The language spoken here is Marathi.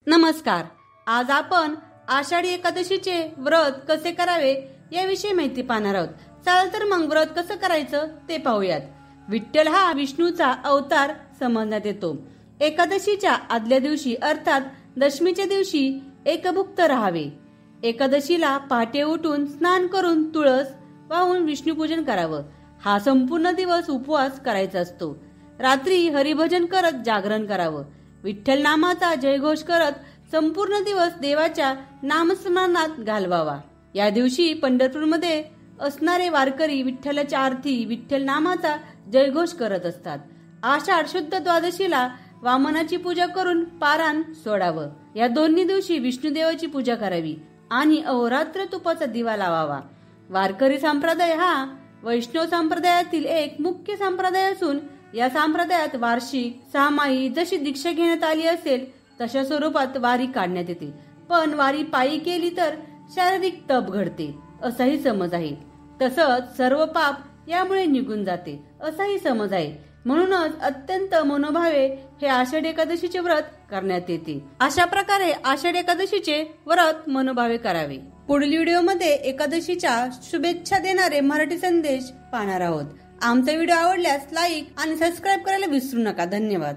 नमस्कार. आज आपण आषाढी एकादशीचे व्रत कसे करावे याविषयी माहिती पाहणार आहोत. चला तर मग व्रत कसं करायचं ते पाहूयात. विठ्ठल हा विष्णूचा अवतार समजण्यात येतो. एकादशीच्या आदल्या दिवशी अर्थात दशमीच्या दिवशी एकभुक्त राहावे. एकादशीला पहाटे उठून स्नान करून तुळस वाहून विष्णूपूजन करावं. हा संपूर्ण दिवस उपवास करायचा असतो. रात्री हरिभजन करत जागरण करावं. विठ्ठल नामाचा जयघोष करत संपूर्ण दिवस देवाच्या नामस्मरणात घालवावा. या दिवशी पंढरपूरमध्ये असणारे वारकरी विठ्ठलाच्या आरती विठ्ठल नामाचा जयघोष करत असतात. आषाढ शुद्ध द्वादशीला वामनाची पूजा करून पारायण सोडावं. या दोन्ही दिवशी विष्णुदेवाची पूजा करावी आणि अहोरात्र तुपाचा दिवा लावावा. वारकरी संप्रदाय हा वैष्णव संप्रदायातील एक मुख्य संप्रदाय असून या संप्रदायात वार्षिक सहामाही जशी दीक्षा घेण्यात आली असेल तशा स्वरूपात वारी काढण्यात येते. पण वारी पायी केली तर शारीरिक तप घडते असाही समज आहे. तसंच सर्व पाप यामुळे निघून जाते असाही समज आहे. म्हणूनच अत्यंत मनोभावे हे आषाढी एकादशीचे व्रत करण्यात येते. अशा प्रकारे आषाढी एकादशीचे व्रत मनोभावे करावे. पुढील व्हिडिओमध्ये एकादशीच्या शुभेच्छा देणारे मराठी संदेश पाहणार आहोत. आमचा व्हिडिओ आवडल्यास लाईक आणि सबस्क्राईब करायला विसरू नका. धन्यवाद.